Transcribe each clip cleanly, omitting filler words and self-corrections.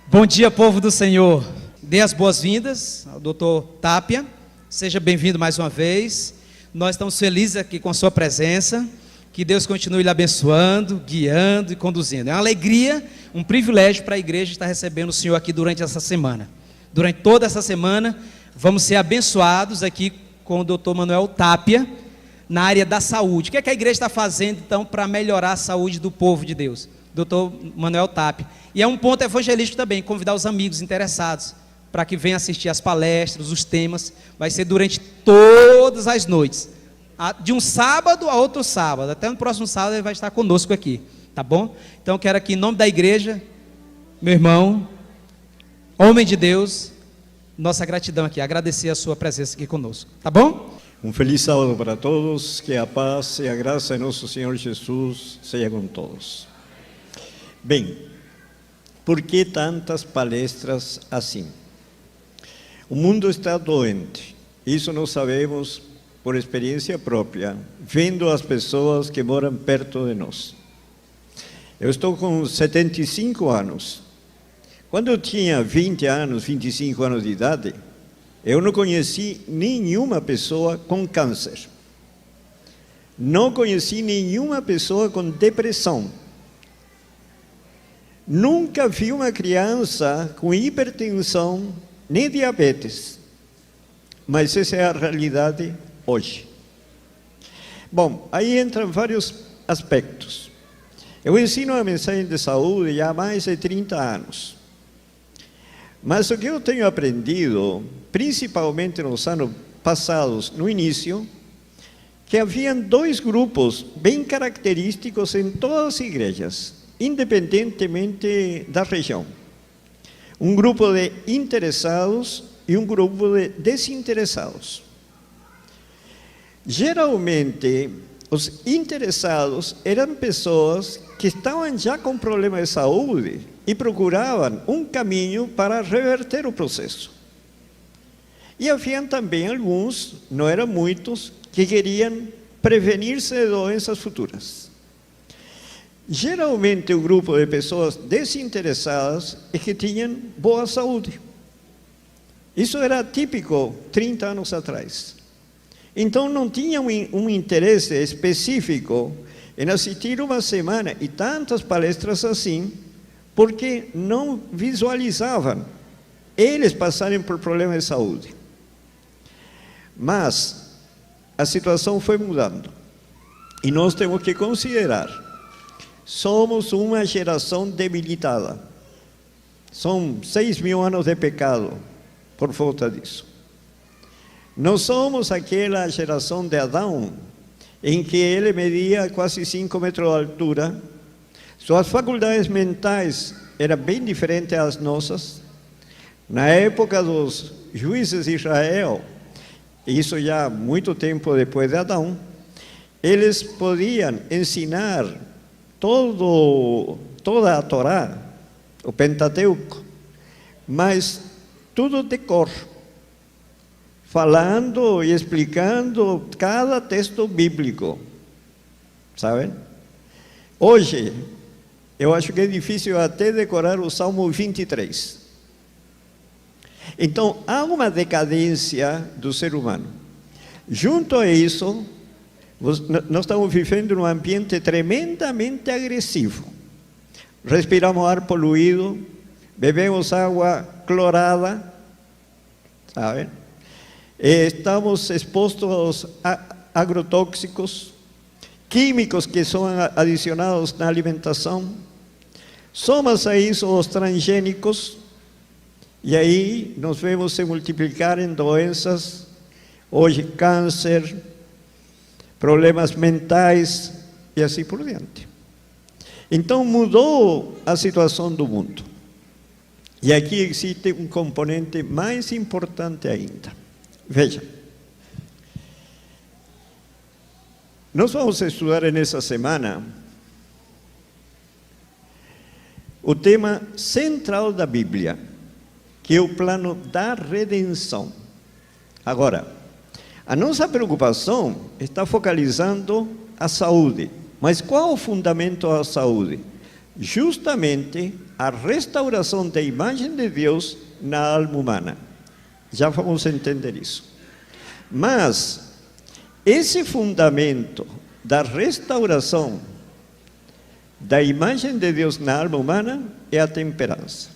Bom dia, povo do Senhor. Dê as boas-vindas ao Dr. Tapia. Seja bem-vindo mais uma vez. Nós estamos felizes aqui com a sua presença. Que Deus continue lhe abençoando, guiando e conduzindo. É uma alegria, um privilégio para a igreja estar recebendo o Senhor aqui durante essa semana. Durante toda essa semana, vamos ser abençoados aqui com o Dr. Manuel Tapia, na área da saúde. O que é que a igreja está fazendo, então, para melhorar a saúde do povo de Deus? Dr. Manuel Tapia. E é um ponto evangelístico também, convidar os amigos interessados para que venham assistir as palestras, os temas. Vai ser durante todas as noites, de um sábado a outro sábado. Até no próximo sábado ele vai estar conosco aqui, tá bom? Então eu quero aqui, em nome da igreja, meu irmão, homem de Deus, nossa gratidão aqui, agradecer a sua presença aqui conosco, tá bom? Um feliz sábado para todos, que a paz e a graça de nosso Senhor Jesus seja com todos. Bem, por que tantas palestras assim? O mundo está doente, isso nós sabemos por experiência própria, vendo as pessoas que moram perto de nós. Eu estou com 75 anos. Quando eu tinha 20 anos, 25 anos de idade, eu não conheci nenhuma pessoa com câncer. Não conheci nenhuma pessoa com depressão. Nunca vi uma criança com hipertensão, nem diabetes. Mas essa é a realidade hoje. Bom, aí entram vários aspectos. Eu ensino a mensagem de saúde já há mais de 30 anos. Mas o que eu tenho aprendido, principalmente nos anos passados, no início, que haviam dois grupos bem característicos em todas as igrejas, independentemente da região. Um grupo de interessados e um grupo de desinteressados. Geralmente, os interessados eram pessoas que estavam já com problemas de saúde e procuravam um caminho para reverter o processo. E haviam também alguns, não eram muitos, que queriam prevenir-se de doenças futuras. Geralmente, o grupo de pessoas desinteressadas é que tinham boa saúde. Isso era típico 30 anos atrás. Então, não tinham um interesse específico em assistir uma semana e tantas palestras assim, porque não visualizavam eles passarem por problemas de saúde. Mas a situação foi mudando. E nós temos que considerar, somos uma geração debilitada. São 6.000 anos de pecado por falta disso. Não somos aquela geração de Adão, em que ele media quase 5 metros de altura, suas faculdades mentais eram bem diferentes das nossas. Na época dos juízes de Israel, isso já muito tempo depois de Adão, eles podiam ensinar toda a Torá, o Pentateuco, mas tudo de cor, falando e explicando cada texto bíblico, sabem? Hoje, eu acho que é difícil até decorar o Salmo 23. Então, há uma decadência do ser humano. Junto a isso, nós estamos vivendo num ambiente tremendamente agressivo. Respiramos ar poluído, bebemos água clorada, sabe? Estamos expostos aos agrotóxicos, químicos que são adicionados na alimentação. Somos a isso os transgênicos, e aí nós vemos se multiplicar em doenças, hoje câncer, problemas mentais e assim por diante. Então mudou a situação do mundo. E aqui existe um componente mais importante ainda. Veja, nós vamos estudar nessa semana o tema central da Bíblia, que é o plano da redenção. Agora, a nossa preocupação está focalizando a saúde. Mas qual o fundamento da saúde? Justamente a restauração da imagem de Deus na alma humana. Já vamos entender isso. Mas esse fundamento da restauração da imagem de Deus na alma humana é a temperança.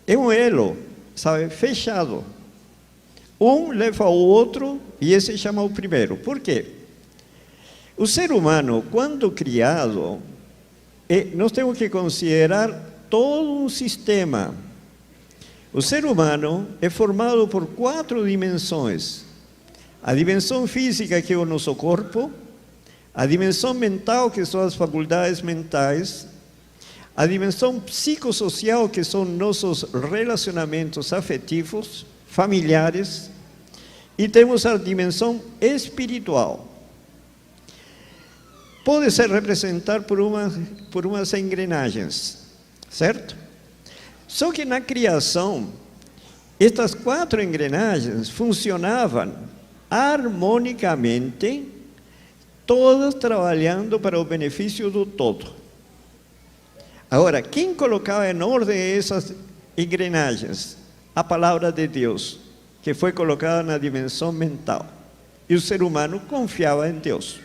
É um elo, sabe, fechado. Um leva ao outro e esse chama o primeiro. Por quê? O ser humano, quando criado, nós temos que considerar todo um sistema. O ser humano é formado por 4 dimensões. A dimensão física, que é o nosso corpo, a dimensão mental, que são as faculdades mentais, a dimensão psicossocial, que são nossos relacionamentos afetivos, familiares, e temos a dimensão espiritual. Pode ser representada por umas engrenagens, certo? Só que na criação, estas 4 engrenagens funcionavam harmonicamente, todas trabalhando para o benefício do todo. Agora, quem colocava em ordem essas engrenagens? A palavra de Deus, que foi colocada na dimensão mental. E o ser humano confiava em Deus.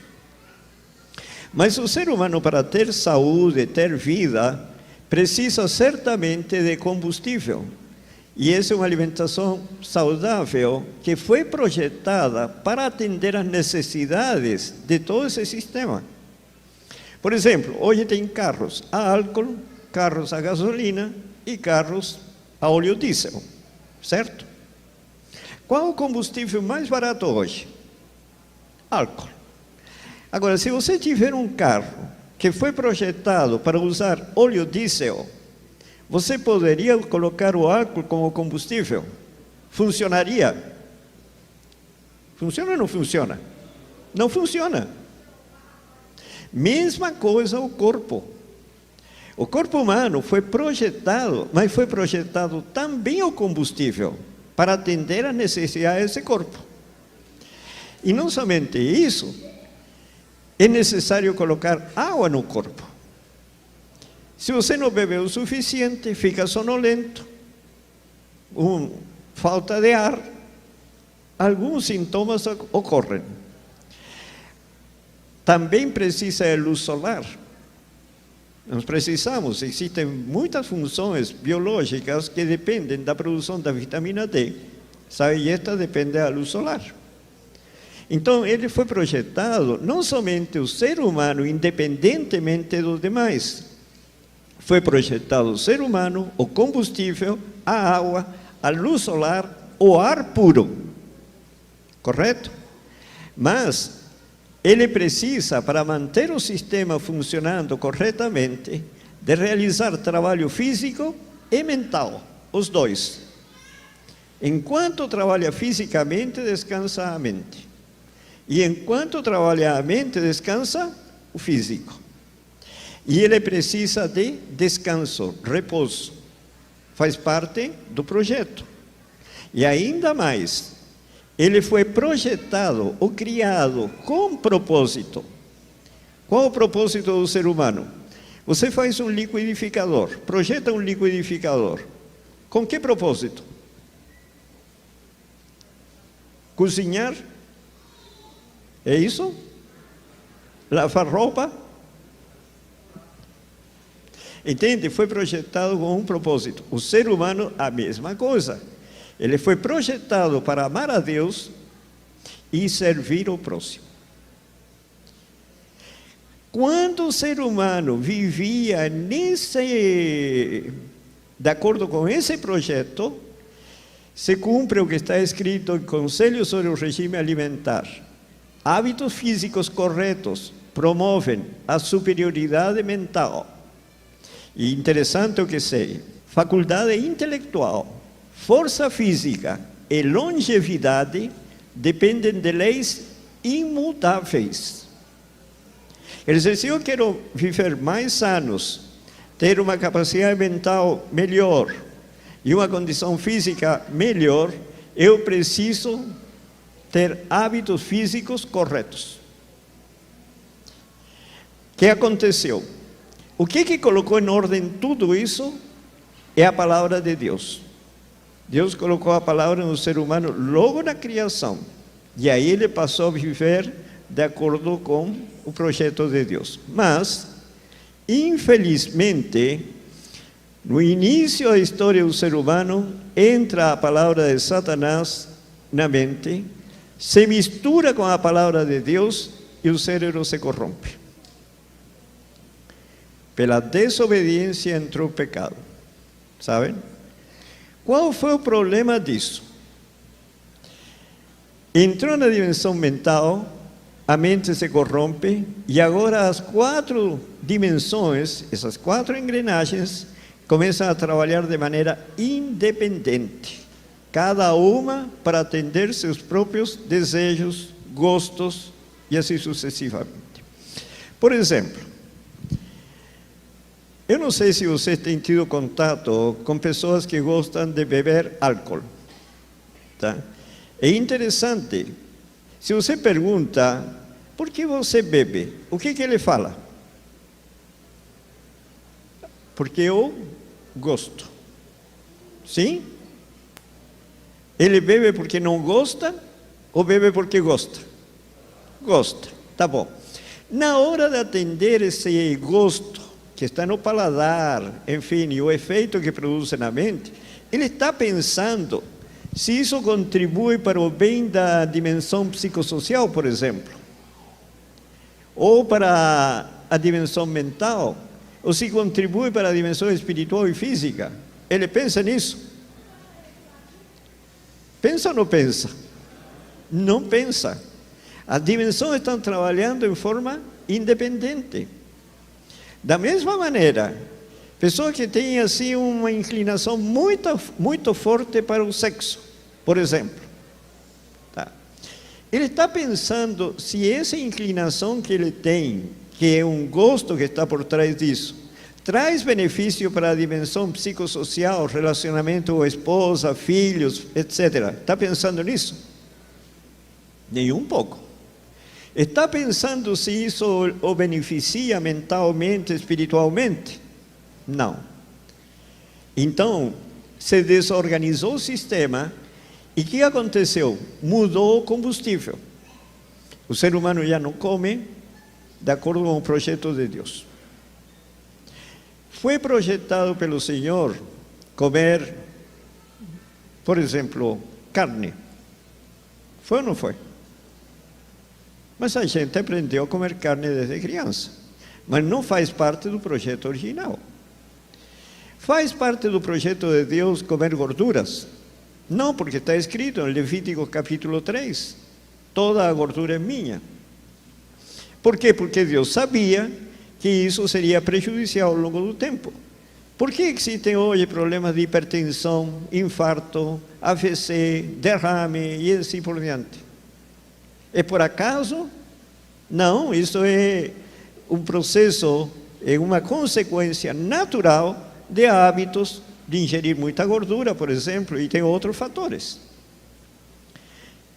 Mas o ser humano, para ter saúde, ter vida, precisa certamente de combustível. E essa é uma alimentação saudável que foi projetada para atender às necessidades de todo esse sistema. Por exemplo, hoje tem carros a álcool, carros a gasolina e carros a óleo diesel, certo? Qual o combustível mais barato hoje? Álcool. Agora, se você tiver um carro que foi projetado para usar óleo diesel, você poderia colocar o álcool como combustível? Funcionaria? Funciona ou não funciona? Não funciona. Mesma coisa o corpo. O corpo humano foi projetado, mas foi projetado também o combustível para atender às necessidades desse corpo. E não somente isso, é necessário colocar água no corpo. Se você não bebe o suficiente, fica sonolento, falta de ar, alguns sintomas ocorrem. Também precisa de luz solar. Nós precisamos, existem muitas funções biológicas que dependem da produção da vitamina D, sabe? E esta depende da luz solar. Então, ele foi projetado, não somente o ser humano, independentemente dos demais. Foi projetado o ser humano, o combustível, a água, a luz solar, o ar puro. Correto? Mas ele precisa, para manter o sistema funcionando corretamente, de realizar trabalho físico e mental, os dois. Enquanto trabalha fisicamente, descansa a mente. E enquanto trabalha a mente, descansa o físico. E ele precisa de descanso, repouso. Faz parte do projeto. E ainda mais, ele foi projetado ou criado com propósito. Qual o propósito do ser humano? Você faz um liquidificador, projeta um liquidificador. Com que propósito? Cozinhar? É isso? Lavar roupa? Entende? Foi projetado com um propósito. O ser humano, a mesma coisa. Ele foi projetado para amar a Deus e servir ao próximo. Quando o ser humano vivia de acordo com esse projeto, se cumpre o que está escrito em Conselho sobre o Regime Alimentar. Hábitos físicos corretos promovem a superioridade mental. E interessante o que sei, faculdade intelectual, força física e longevidade dependem de leis imutáveis. Quer dizer, se eu quero viver mais anos, ter uma capacidade mental melhor e uma condição física melhor, eu preciso ter hábitos físicos corretos. O que aconteceu? O que colocou em ordem tudo isso é a palavra de Deus. Deus colocou a palavra no ser humano logo na criação. E aí ele passou a viver de acordo com o projeto de Deus. Mas, infelizmente, no início da história do ser humano, entra a palavra de Satanás na mente, se mistura com a palavra de Deus e o cérebro se corrompe. Pela desobediência entrou o pecado. Sabem? Qual foi o problema disso? Entrou na dimensão mental, a mente se corrompe, e agora as 4 dimensões, essas 4 engrenagens, começam a trabalhar de maneira independente, cada uma para atender seus próprios desejos, gostos e assim sucessivamente. Por exemplo, eu não sei se você tem tido contato com pessoas que gostam de beber álcool, tá? É interessante, se você pergunta, por que você bebe? O que ele fala? Porque eu gosto. Sim? Ele bebe porque não gosta ou bebe porque gosta? Gosta, tá bom. Na hora de atender esse gosto, que está no paladar, enfim, e o efeito que produz na mente, ele está pensando se isso contribui para o bem da dimensão psicossocial, por exemplo, ou para a dimensão mental, ou se contribui para a dimensão espiritual e física. Ele pensa nisso? Pensa ou não pensa? Não pensa. As dimensões estão trabalhando em forma independente. Da mesma maneira, pessoa que tem assim uma inclinação muito forte para o sexo, por exemplo, tá? Ele está pensando se essa inclinação que ele tem, que é um gosto que está por trás disso, traz benefício para a dimensão psicossocial, relacionamento com esposa, filhos, etc. Está pensando nisso? Nem um pouco. Está pensando se isso o beneficia mentalmente, espiritualmente? Não. Então, se desorganizou o sistema e o que aconteceu? Mudou o combustível. O ser humano já não come de acordo com o projeto de Deus. Foi projetado pelo Senhor comer, por exemplo, carne. Foi ou não foi? Mas a gente aprendeu a comer carne desde criança. Mas não faz parte do projeto original. Faz parte do projeto de Deus comer gorduras? Não, porque está escrito em Levítico capítulo 3. Toda a gordura é minha. Por quê? Porque Deus sabia que isso seria prejudicial ao longo do tempo. Por que existem hoje problemas de hipertensão, infarto, AVC, derrame e assim por diante? É por acaso? Não, isso é um processo, é uma consequência natural de hábitos de ingerir muita gordura, por exemplo, e tem outros fatores.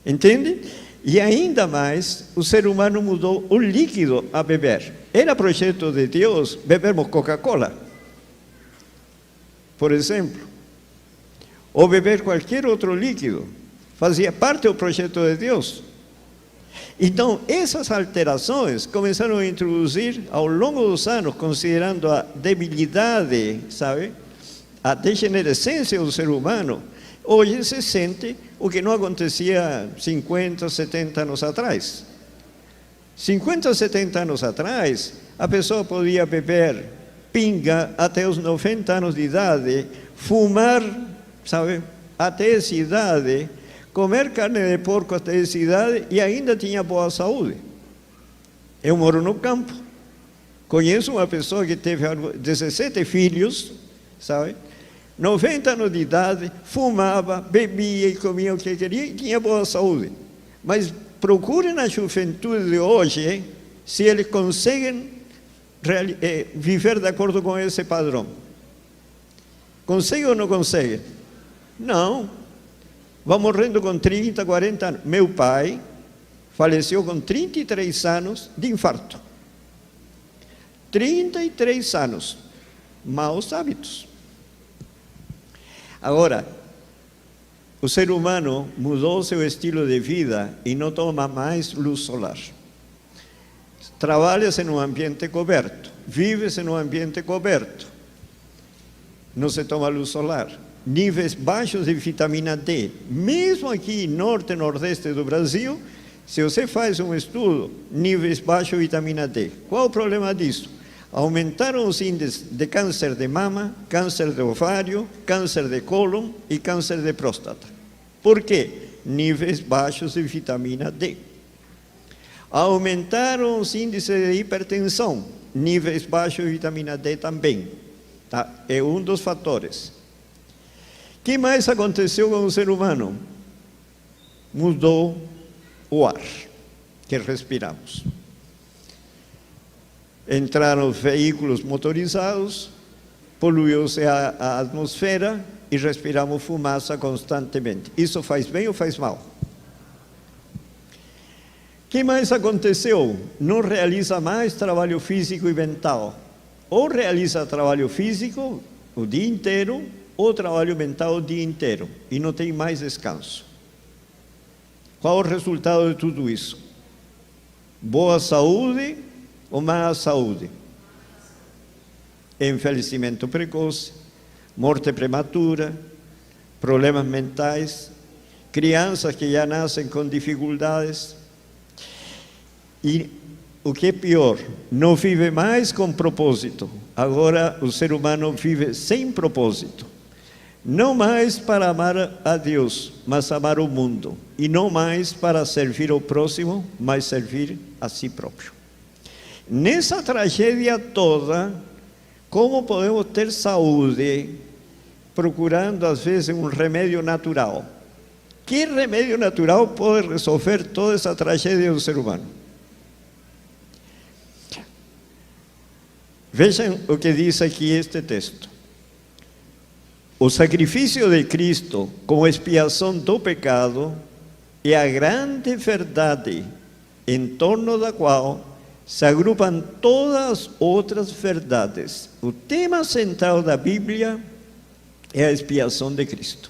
Entende? E ainda mais, o ser humano mudou o líquido a beber. Era projeto de Deus bebermos Coca-Cola, por exemplo, ou beber qualquer outro líquido. Fazia parte do projeto de Deus. Então, essas alterações começaram a introduzir ao longo dos anos, considerando a debilidade, sabe? A degenerescência do ser humano. Hoje se sente o que não acontecia 50, 70 anos atrás. 50, 70 anos atrás, a pessoa podia beber pinga até os 90 anos de idade, fumar, sabe, até essa idade, comer carne de porco até essa idade e ainda tinha boa saúde. Eu moro no campo. Conheço uma pessoa que teve 17 filhos, sabe? 90 anos de idade, fumava, bebia e comia o que queria e tinha boa saúde. Mas procurem na juventude de hoje se eles conseguem viver de acordo com esse padrão. Conseguem ou não conseguem? Não. Vão morrendo com 30, 40 anos. Meu pai faleceu com 33 anos de infarto. 33 anos. Maus hábitos. Agora, o ser humano mudou seu estilo de vida e não toma mais luz solar. Trabalha-se num ambiente coberto, vive-se num ambiente coberto. Não se toma luz solar. Níveis baixos de vitamina D. Mesmo aqui norte e nordeste do Brasil, se você faz um estudo, níveis baixos de vitamina D. Qual o problema disso? Aumentaram os índices de câncer de mama, câncer de ovário, câncer de cólon e câncer de próstata. Por quê? Níveis baixos de vitamina D. Aumentaram os índices de hipertensão, níveis baixos de vitamina D também. Tá? É um dos fatores. O que mais aconteceu com o ser humano? Mudou o ar que respiramos. Entraram veículos motorizados, poluiu-se a atmosfera e respiramos fumaça constantemente. Isso faz bem ou faz mal? O que mais aconteceu? Não realiza mais trabalho físico e mental. Ou realiza trabalho físico o dia inteiro, ou trabalho mental o dia inteiro, e não tem mais descanso. Qual o resultado de tudo isso? Boa saúde ou má saúde? Envelhecimento precoce, morte prematura, problemas mentais, crianças que já nascem com dificuldades. E o que é pior, não vive mais com propósito. Agora o ser humano vive sem propósito. Não mais para amar a Deus, mas amar o mundo. E não mais para servir ao próximo, mas servir a si próprio. Nessa tragédia toda, como podemos ter saúde procurando às vezes um remédio natural? Que remédio natural pode resolver toda essa tragédia do ser humano? Vejam o que diz aqui este texto. O sacrifício de Cristo como expiação do pecado é a grande verdade em torno da qual se agrupam todas as outras verdades. O tema central da Bíblia é a expiação de Cristo.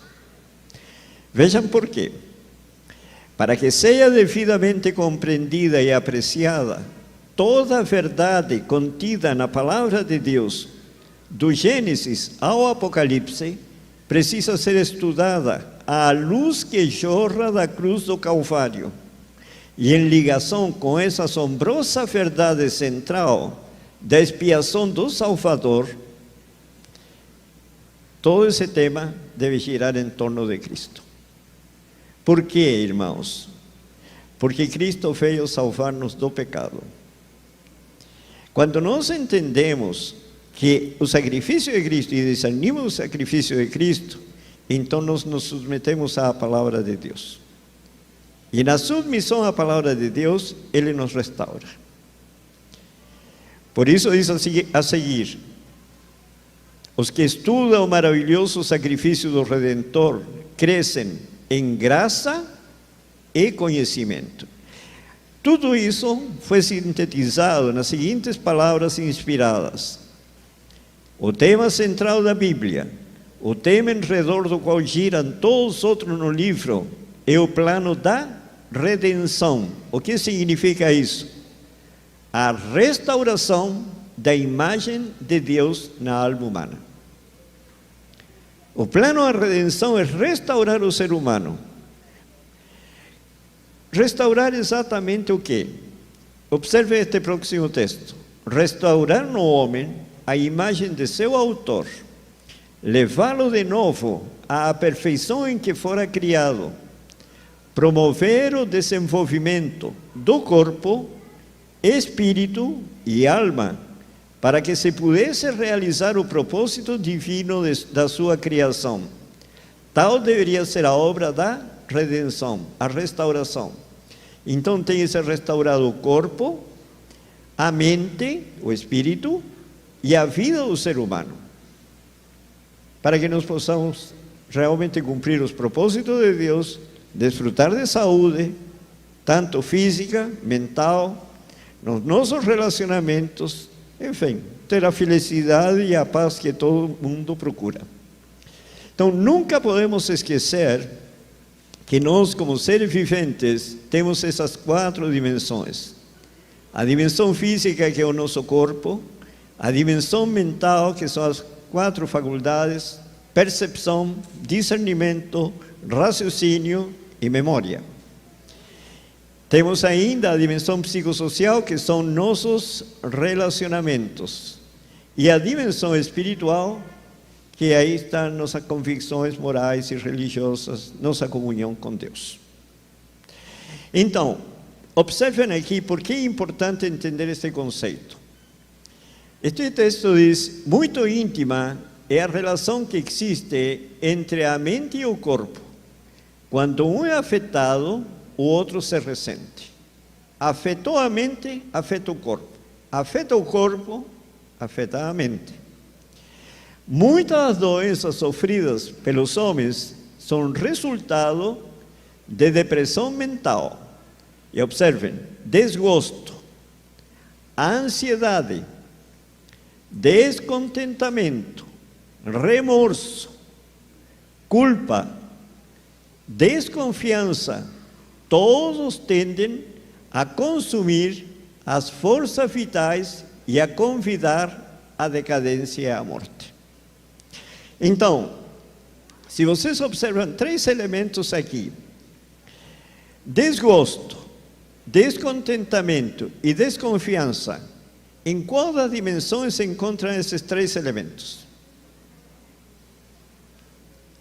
Vejam por quê. Para que seja devidamente compreendida e apreciada toda a verdade contida na palavra de Deus, do Gênesis ao Apocalipse, precisa ser estudada à luz que jorra da cruz do Calvário. E em ligação com essa assombrosa verdade central da expiação do Salvador, todo esse tema deve girar em torno de Cristo. Por quê, irmãos? Porque Cristo veio salvar-nos do pecado. Quando nós entendemos que o sacrifício de Cristo e discernimos o sacrifício de Cristo, então nós nos submetemos à palavra de Deus. E na submissão à palavra de Deus, Ele nos restaura. Por isso diz a seguir: os que estudam o maravilhoso sacrifício do Redentor crescem em graça e conhecimento. Tudo isso foi sintetizado nas seguintes palavras inspiradas. O tema central da Bíblia, o tema em redor do qual giram todos os outros no livro, é o plano da redenção. O que significa isso? A restauração da imagem de Deus na alma humana. O plano da redenção é restaurar o ser humano. Restaurar exatamente o quê? Observe este próximo texto. Restaurar no homem a imagem de seu autor, levá-lo de novo à perfeição em que fora criado, promover o desenvolvimento do corpo, espírito e alma, para que se pudesse realizar o propósito divino da sua criação. Tal deveria ser a obra da redenção, a restauração. Então tem que ser restaurado o corpo, a mente, o espírito e a vida do ser humano, para que nós possamos realmente cumprir os propósitos de Deus, desfrutar de saúde, tanto física, mental, nos nossos relacionamentos enfim, ter a felicidade e a paz que todo mundo procura. Então, nunca podemos esquecer que nós, como seres viventes, temos essas 4 dimensões. A dimensão física, que é o nosso corpo, a dimensão mental, que são as 4 faculdades: percepção, discernimento, raciocínio e memória. Temos ainda a dimensão psicossocial, que são nossos relacionamentos. E a dimensão espiritual, que aí estão nossas convicções morais e religiosas, nossa comunhão com Deus. Então, observem aqui por que é importante entender este conceito. Este texto diz: muito íntima é a relação que existe entre a mente e o corpo. Quando um é afetado, o outro se ressente. Afetou a mente, afeta o corpo. Afeta o corpo, afeta a mente. Muitas das doenças sofridas pelos homens são resultado de depressão mental. E observem: desgosto, ansiedade, descontentamento, remorso, culpa, desconfiança, todos tendem a consumir as forças vitais e a convidar à decadência e à morte. Então, se vocês observam 3 elementos aqui: desgosto, descontentamento e desconfiança, em qual das dimensões se encontram esses 3 elementos?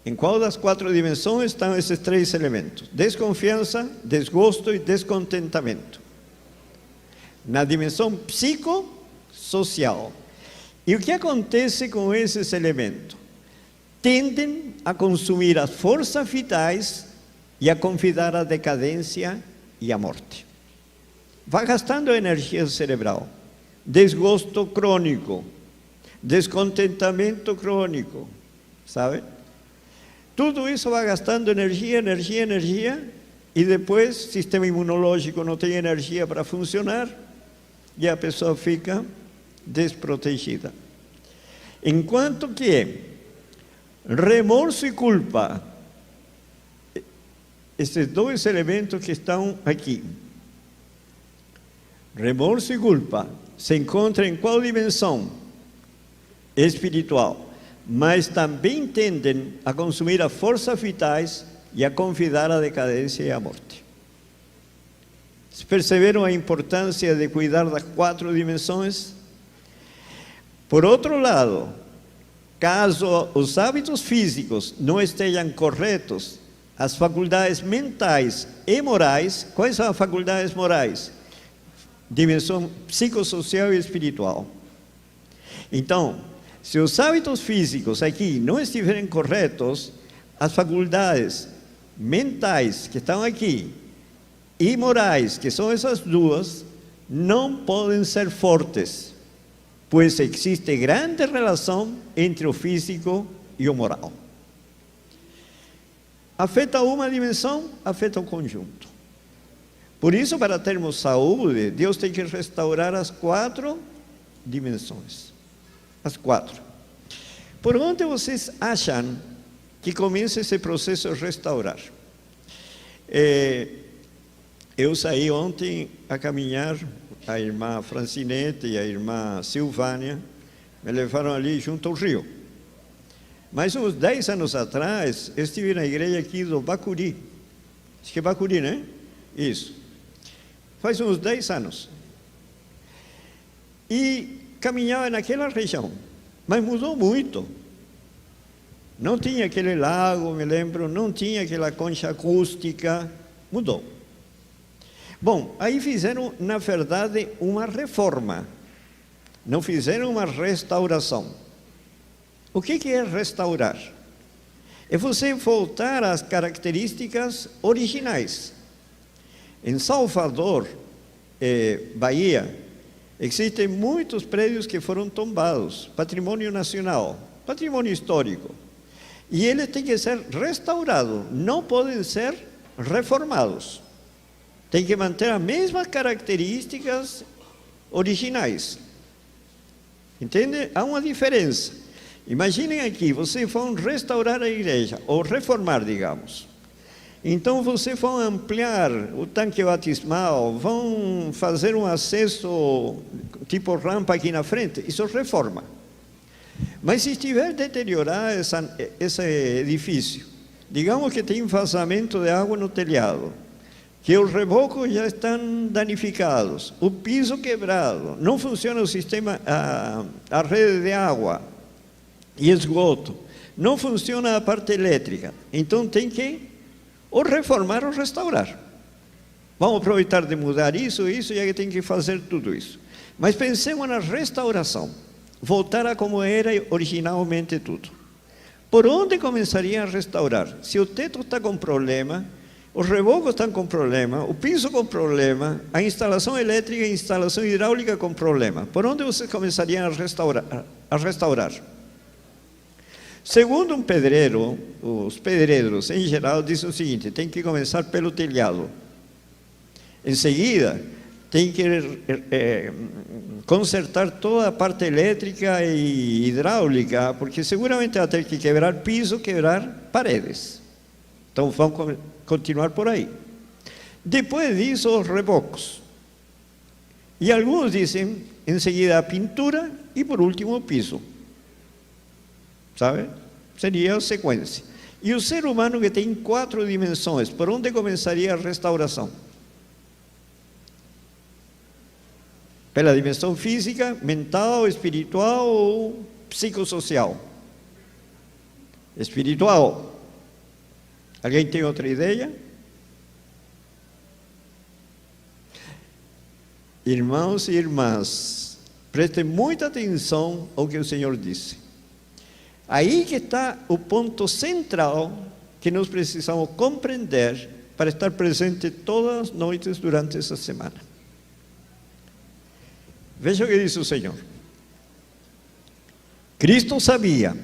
Em qual das 4 dimensões estão esses 3 elementos? Desconfiança, desgosto e descontentamento. Na dimensão psicossocial. E o que acontece com esses elementos? Tendem a consumir as forças vitais e a convidar à decadência e à morte. Vai gastando energia cerebral. Desgosto crônico, descontentamento crônico, sabe? Tudo isso vai gastando energia, e depois o sistema imunológico não tem energia para funcionar e a pessoa fica desprotegida. Enquanto que remorso e culpa, esses 2 elementos que estão aqui, remorso e culpa, se encontram em qual dimensão? Espiritual. Mas também tendem a consumir as forças vitais e a convidar à decadência e à morte. Vocês perceberam a importância de cuidar das 4 dimensões? Por outro lado, caso os hábitos físicos não estejam corretos, as faculdades mentais e morais, quais são as faculdades morais? Dimensão psicossocial e espiritual. Então, se os hábitos físicos aqui não estiverem corretos, as faculdades mentais que estão aqui e morais, que são essas 2, não podem ser fortes, pois existe grande relação entre o físico e o moral. Afeta uma dimensão, afeta o conjunto. Por isso, para termos saúde, Deus tem que restaurar as 4 dimensões. As 4. Por onde vocês acham que começa esse processo de restaurar? Eu saí ontem a caminhar, a irmã Francinete e a irmã Silvânia me levaram ali junto ao rio. Mas uns 10 anos atrás, eu estive na igreja aqui do Bacuri. Acho que é Bacuri, né? Isso. Faz uns 10 anos. E caminhava naquela região, mas mudou muito. Não tinha aquele lago, me lembro, não tinha aquela concha acústica, mudou. Bom, aí fizeram, na verdade, uma reforma, não fizeram uma restauração. O que é restaurar? É você voltar às características originais. Em Salvador, Bahia, existem muitos prédios que foram tombados, patrimônio nacional, patrimônio histórico. E eles têm que ser restaurados, não podem ser reformados. Tem que manter as mesmas características originais. Entende? Há uma diferença. Imaginem aqui, vocês vão restaurar a igreja, ou reformar, digamos. Então, vocês vão ampliar o tanque batismal, vão fazer um acesso tipo rampa aqui na frente. Isso é reforma. Mas se estiver deteriorado esse edifício, digamos que tem vazamento de água no telhado, que os rebocos já estão danificados, o piso quebrado, não funciona o sistema, a rede de água e esgoto, não funciona a parte elétrica, então tem que ou reformar ou restaurar. Vamos aproveitar de mudar isso, já que tem que fazer tudo isso. Mas pensemos na restauração, voltar a como era originalmente tudo. Por onde começaria a restaurar? Se o teto está com problema, os rebocos estão com problema, o piso com problema, a instalação elétrica e a instalação hidráulica com problema. Por onde vocês começariam a restaurar? Segundo um pedreiro, os pedreiros em geral dizem o seguinte: tem que começar pelo telhado. Em seguida, tem que consertar toda a parte elétrica e hidráulica, porque seguramente vai ter que quebrar piso, quebrar paredes. Então vamos continuar por aí. Depois disso, os rebocos. E alguns dizem, em seguida, a pintura e, por último, o piso. Sabe? Seria a sequência. E o ser humano, que tem 4 dimensões, por onde começaria a restauração? Pela dimensão física, mental, espiritual ou psicossocial? Espiritual. Alguém tem outra ideia? Irmãos e irmãs, prestem muita atenção ao que o Senhor disse. Aí que está o ponto central que nós precisamos compreender para estar presente todas as noites durante essa semana. Veja o que diz o Senhor. Cristo sabia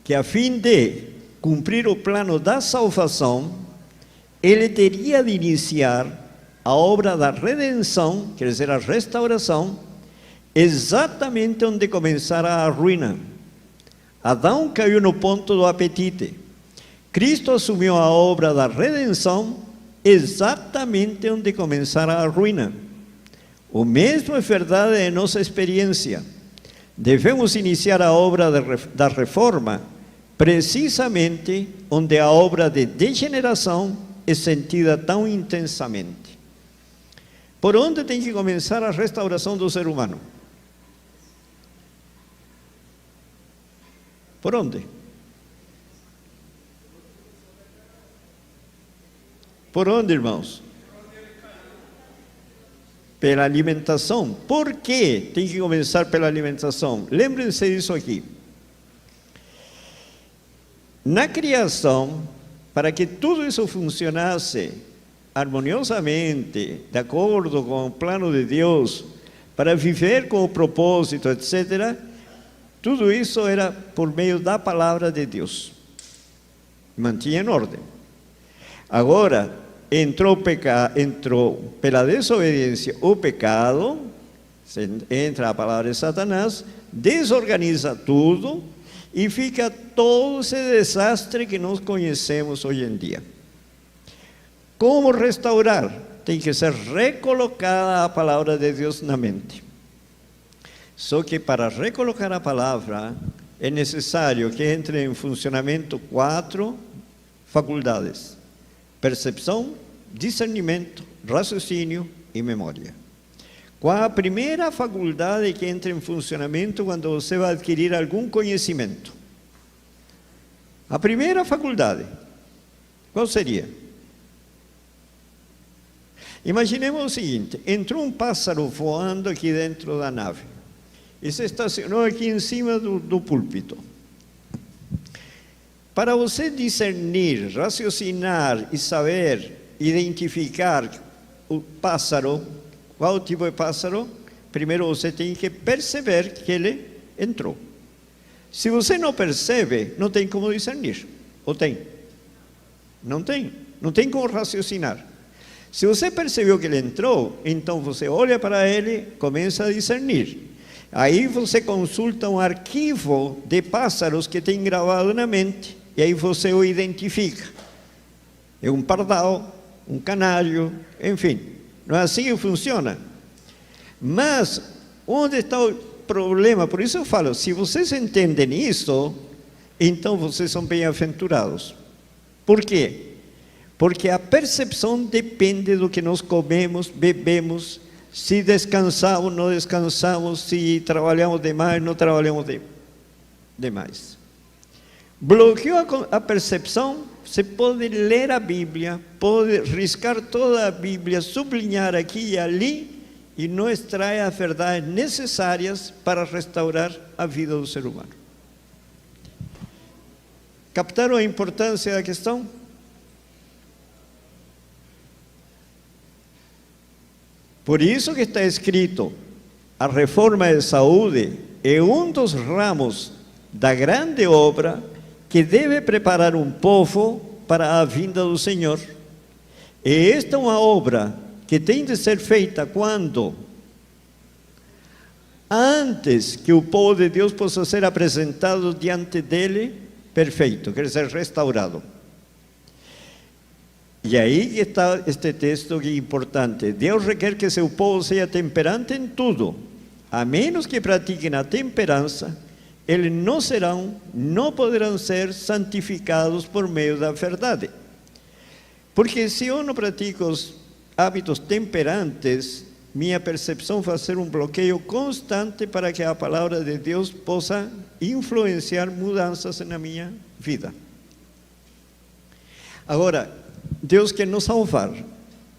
que, a fim de cumprir o plano da salvação, Ele teria de iniciar a obra da redenção, quer dizer, a restauração, exatamente onde começara a ruína. Adão caiu no ponto do apetite. Cristo assumiu a obra da redenção exatamente onde começara a ruína. O mesmo é verdade em nossa experiência. Devemos iniciar a obra da reforma precisamente onde a obra de degeneração é sentida tão intensamente. Por onde tem que começar a restauração do ser humano? Por onde? Por onde, irmãos? Pela alimentação. Por que tem que começar pela alimentação? Lembrem-se disso aqui. Na criação, para que tudo isso funcionasse harmoniosamente, de acordo com o plano de Deus, para viver com o propósito, etc., tudo isso era por meio da palavra de Deus. Mantinha em ordem. Agora, entrou pela desobediência o pecado, entra a palavra de Satanás, desorganiza tudo e fica todo esse desastre que nós conhecemos hoje em dia. Como restaurar? Tem que ser recolocada a palavra de Deus na mente. Só que para recolocar a palavra é necessário que entre em funcionamento 4 faculdades: percepção, discernimento, raciocínio e memória. Qual a primeira faculdade que entra em funcionamento quando você vai adquirir algum conhecimento? A primeira faculdade, qual seria? Imaginemos o seguinte: entrou um pássaro voando aqui dentro da nave e se estacionou aqui em cima do púlpito. Para você discernir, raciocinar e saber identificar o pássaro, qual tipo de pássaro, primeiro você tem que perceber que ele entrou. Se você não percebe, não tem como discernir. Ou tem? Não tem. Não tem como raciocinar. Se você percebeu que ele entrou, então você olha para ele, começa a discernir. Aí você consulta um arquivo de pássaros que tem gravado na mente, e aí você o identifica. É um pardal, um canário, enfim. Não é assim que funciona. Mas, onde está o problema? Por isso eu falo, se vocês entendem isso, então vocês são bem-aventurados. Por quê? Porque a percepção depende do que nós comemos, bebemos, se descansamos, não descansamos, se trabalhamos demais, não trabalhamos demais. Bloqueou a percepção, você pode ler a Bíblia, pode riscar toda a Bíblia, sublinhar aqui e ali, e não extrai as verdades necessárias para restaurar a vida do ser humano. Captaram a importância da questão? Por isso que está escrito, a reforma de saúde é um dos ramos da grande obra que deve preparar um povo para a vinda do Senhor. E esta é uma obra que tem de ser feita quando? Antes que o povo de Deus possa ser apresentado diante dele, perfeito, quer dizer, restaurado. E aí está este texto que é importante. Deus requer que seu povo seja temperante em tudo. A menos que pratiquem a temperança, eles não poderão ser santificados por meio da verdade. Porque se eu não pratico os hábitos temperantes, minha percepção vai ser um bloqueio constante para que a palavra de Deus possa influenciar mudanças na minha vida. Agora, Deus quer nos salvar.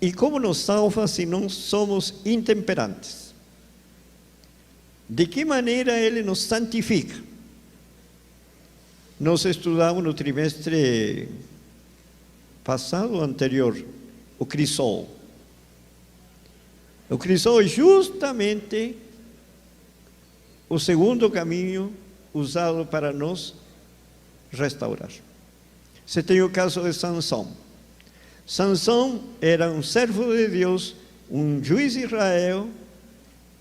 E como nos salva se não somos intemperantes? De que maneira Ele nos santifica? Nós estudamos no trimestre passado ou anterior, o crisol. O crisol é justamente o segundo caminho usado para nos restaurar. Você tem o caso de Sansão. Sansão era um servo de Deus, um juiz de Israel,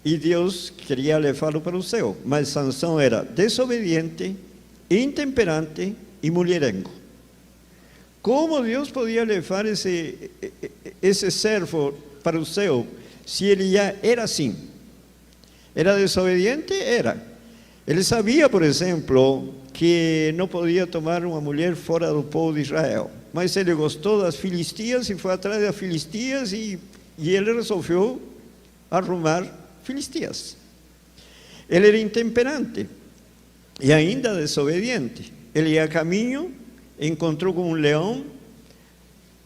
e Deus queria levá-lo para o céu. Mas Sansão era desobediente, intemperante e mulherengo. Como Deus podia levar esse servo para o céu se ele já era assim? Era desobediente? Era. Ele sabia, por exemplo, que não podia tomar uma mulher fora do povo de Israel. Mas ele gostou das filistias e foi atrás das filistias e ele resolveu arrumar filistias. Ele era intemperante e ainda desobediente. Ele ia a caminho, encontrou com um leão,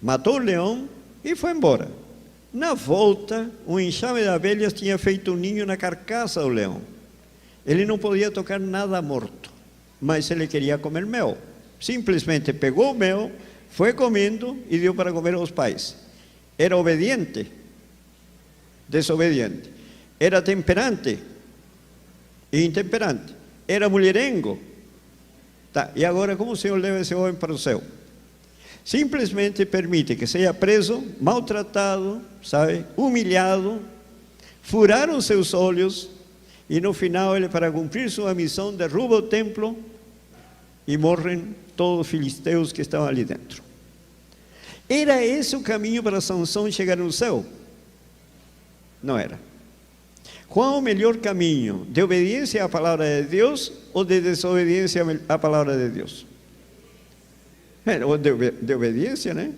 matou o leão e foi embora. Na volta, um enxame de abelhas tinha feito um ninho na carcaça do leão. Ele não podia tocar nada morto, mas ele queria comer mel. Simplesmente pegou o mel, foi comendo e deu para comer aos pais. Era obediente, desobediente. Era temperante e intemperante. Era mulherengo. Tá, e agora como o Senhor leva esse homem para o céu? Simplesmente permite que seja preso, maltratado, sabe, humilhado, furaram seus olhos e no final ele, para cumprir sua missão, derruba o templo e morrem todos os filisteus que estavam ali dentro. Era esse o caminho para Sansão chegar no céu? Não era. Qual o melhor caminho? De obediência à palavra de Deus ou de desobediência à palavra de Deus? Ou de obediência, né?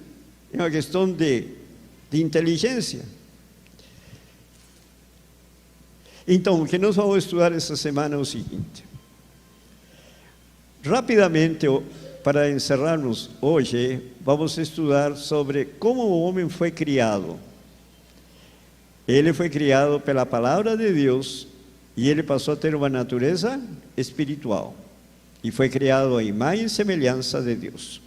É uma questão de inteligência. Então, o que nós vamos estudar essa semana é o seguinte. Rapidamente, para encerrarmos hoje, vamos estudar sobre como o homem foi criado. Ele foi criado pela palavra de Deus e ele passou a ter uma natureza espiritual. E foi criado à imagem e semelhança de Deus.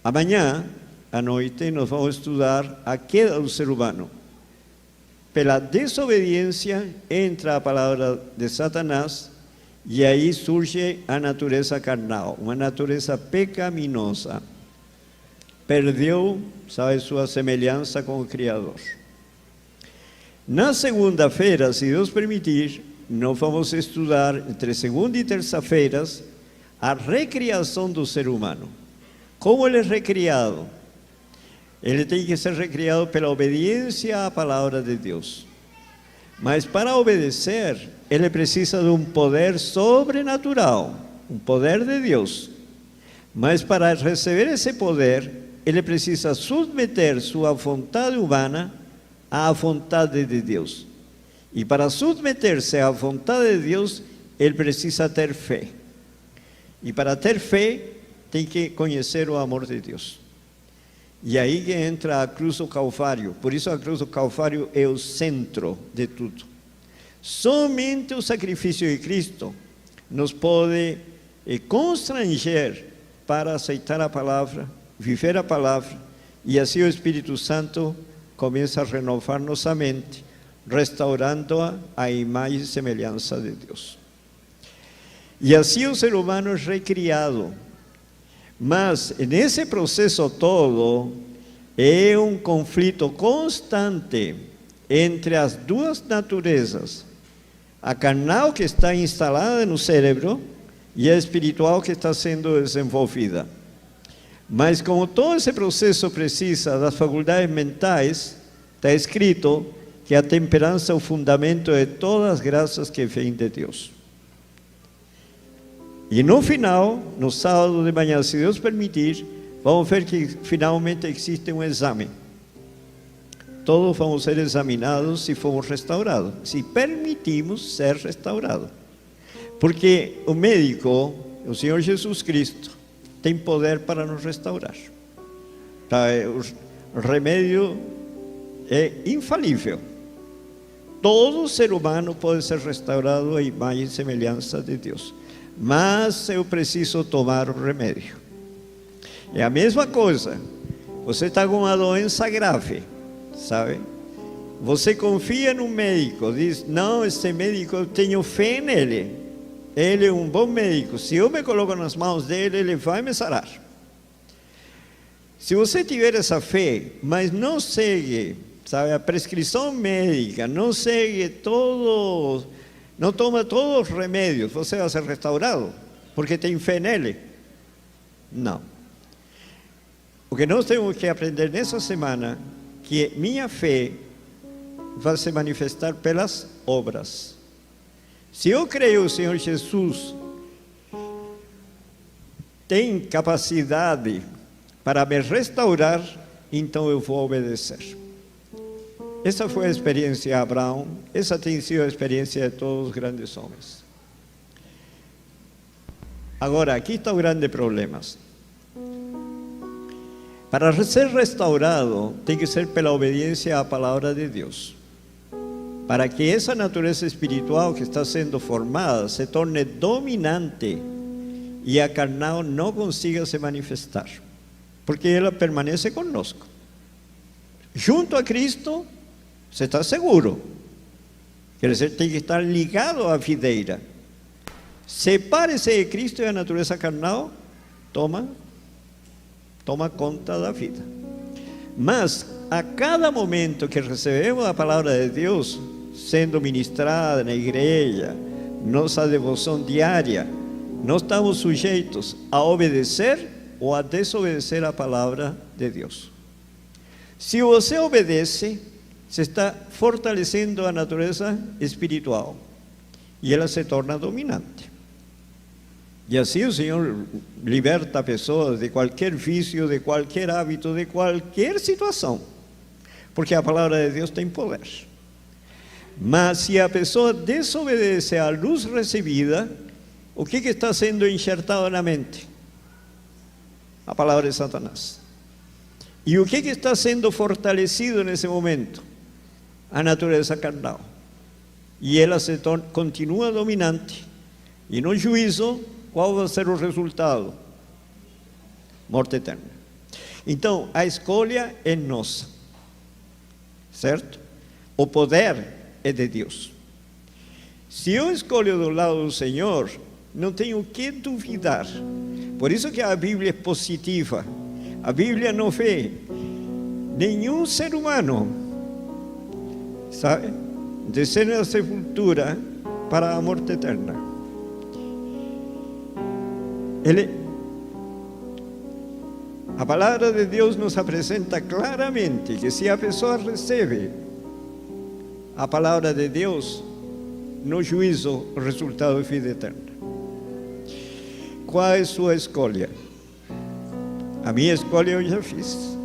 Amanhã, à noite, nós vamos estudar a queda do ser humano. Pela desobediência entra a palavra de Satanás e aí surge a natureza carnal, uma natureza pecaminosa. Perdeu, sabe, sua semelhança com o Criador. Na segunda-feira, se Deus permitir, nós vamos estudar entre segunda e terça-feiras a recriação do ser humano. Como ele é recriado? Ele tem que ser recriado pela obediência à palavra de Deus. Mas para obedecer, ele precisa de um poder sobrenatural, um poder de Deus. Mas para receber esse poder, ele precisa submeter sua vontade humana à vontade de Deus. E para submeter-se à vontade de Deus, ele precisa ter fé. E para ter fé, tem que conhecer o amor de Deus. E aí que entra a cruz do Calvário. Por isso a cruz do Calvário é o centro de tudo. Somente o sacrifício de Cristo nos pode constranger para aceitar a palavra, viver a palavra, e assim o Espírito Santo começa a renovar nossa mente, restaurando-a à imagem e semelhança de Deus. E assim o ser humano é recriado. Mas nesse processo todo, é um conflito constante entre as duas naturezas, a carnal que está instalada no cérebro e a espiritual que está sendo desenvolvida. Mas como todo esse processo precisa das faculdades mentais, está escrito que a temperança é o fundamento de todas as graças que vêm de Deus. E no final, no sábado de manhã, se Deus permitir, vamos ver que finalmente existe um exame. Todos vamos ser examinados se fomos restaurados, se permitimos ser restaurados. Porque o médico, o Senhor Jesus Cristo, tem poder para nos restaurar. O remédio é infalível. Todo ser humano pode ser restaurado à imagem e semelhança de Deus. Mas eu preciso tomar o remédio. É a mesma coisa. Você está com uma doença grave, sabe? Você confia no médico, diz: não, esse médico, eu tenho fé nele. Ele é um bom médico. Se eu me coloco nas mãos dele, ele vai me sarar. Se você tiver essa fé, mas não segue, sabe, a prescrição médica, não segue todo, não toma todos os remédios, você vai ser restaurado, porque tem fé nele? Não. O que nós temos que aprender nessa semana, que minha fé vai se manifestar pelas obras. Se eu creio que o Senhor Jesus tem capacidade para me restaurar, então eu vou obedecer. Essa foi a experiência de Abraão, essa tem sido a experiência de todos os grandes homens. Agora, aqui está o grande problema. Para ser restaurado, tem que ser pela obediência à palavra de Deus. Para que essa natureza espiritual que está sendo formada se torne dominante e a carnal não consiga se manifestar. Porque ela permanece conosco. Junto a Cristo, você está seguro. Quer dizer, tem que estar ligado à videira. Separe-se de Cristo e a natureza carnal toma conta da vida. Mas, a cada momento que recebemos a palavra de Deus, sendo ministrada na igreja, nossa devoção diária, nós estamos sujeitos a obedecer ou a desobedecer a palavra de Deus. Se você obedece, você está fortalecendo a natureza espiritual e ela se torna dominante. E assim o Senhor liberta pessoas de qualquer vício, de qualquer hábito, de qualquer situação, porque a palavra de Deus tem poder. Mas se a pessoa desobedece à luz recebida, o que está sendo enxertado na mente? A palavra de Satanás. E o que está sendo fortalecido nesse momento? A natureza carnal. E ela continua dominante. E no juízo, qual vai ser o resultado? Morte eterna. Então, a escolha é nossa. Certo? O poder é de Deus. Se eu escolho do lado do Senhor, não tenho que duvidar. Por isso que a Bíblia é positiva. A Bíblia não vê nenhum ser humano, sabe, descer na sepultura para a morte eterna. A palavra de Deus nos apresenta claramente que se a pessoa recebe a palavra de Deus, no juízo, o resultado é vida eterna. Qual é a sua escolha? A minha escolha eu já fiz.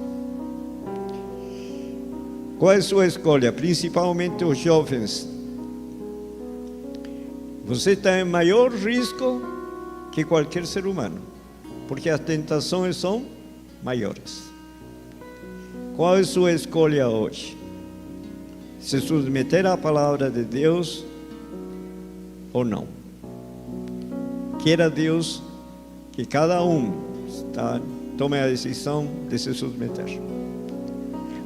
Qual é a sua escolha? Principalmente os jovens. Você está em maior risco que qualquer ser humano, porque as tentações são maiores. Qual é a sua escolha hoje? Se submeter à palavra de Deus ou não? Queira Deus que cada um tome a decisão de se submeter.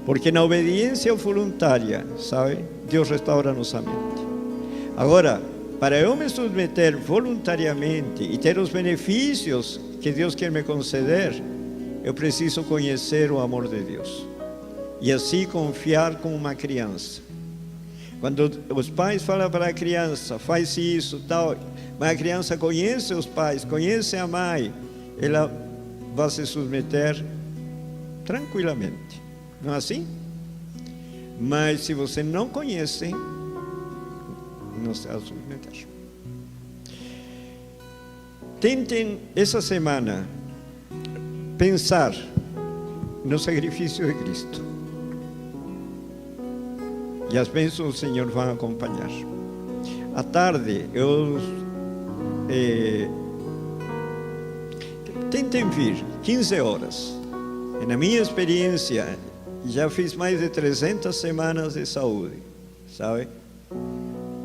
Porque na obediência voluntária, sabe, Deus restaura nossa mente. Agora, para eu me submeter voluntariamente e ter os benefícios que Deus quer me conceder, eu preciso conhecer o amor de Deus. E assim confiar como uma criança. Quando os pais falam para a criança, faz isso, tal, mas a criança conhece os pais, conhece a mãe, ela vai se submeter tranquilamente. Não é assim? Mas se você não conhece, não se vai submeter. Tentem essa semana pensar no sacrifício de Cristo. E as bênçãos do Senhor vão acompanhar. À tarde, tentem vir 15 horas. E na minha experiência, já fiz mais de 300 semanas de saúde, sabe?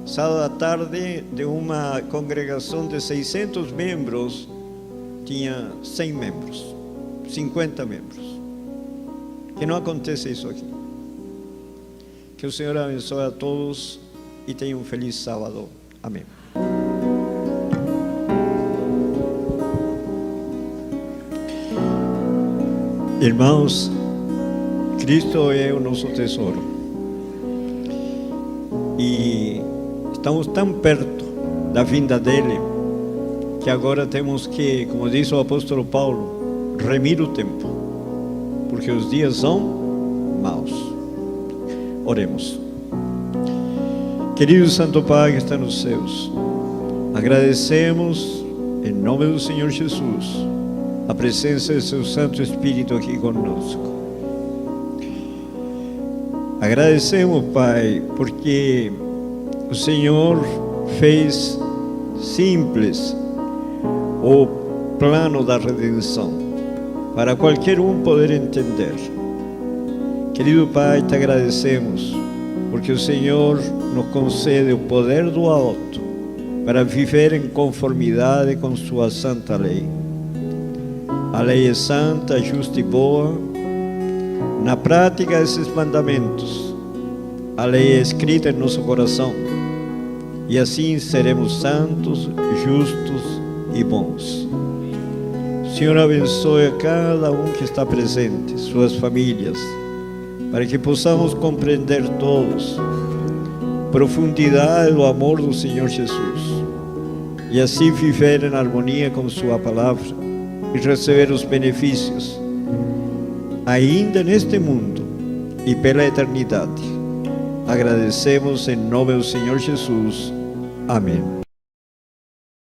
Sábado à tarde, de uma congregação de 600 membros, tinha 100 membros, 50 membros. Que não acontece isso aqui. Que o Senhor abençoe a todos e tenha um feliz sábado. Amém. Irmãos, Cristo é o nosso tesouro. E estamos tão perto da vinda dele que agora temos que, como diz o apóstolo Paulo, remir o tempo, porque os dias são maus. Oremos. Querido Santo Pai que está nos céus, agradecemos em nome do Senhor Jesus a presença de seu Santo Espírito aqui conosco. Agradecemos, Pai, porque o Senhor fez simples o plano da redenção para qualquer um poder entender. Querido Pai, te agradecemos porque o Senhor nos concede o poder do alto para viver em conformidade com sua santa lei. A lei é santa, justa e boa. Na prática desses mandamentos, a lei é escrita em nosso coração e assim seremos santos, justos e bons. O Senhor abençoe a cada um que está presente, suas famílias, para que possamos compreender todos a profundidade do amor do Senhor Jesus e assim viver em harmonia com sua palavra e receber os benefícios ainda neste mundo e pela eternidade. Agradecemos em nome do Senhor Jesus. Amém.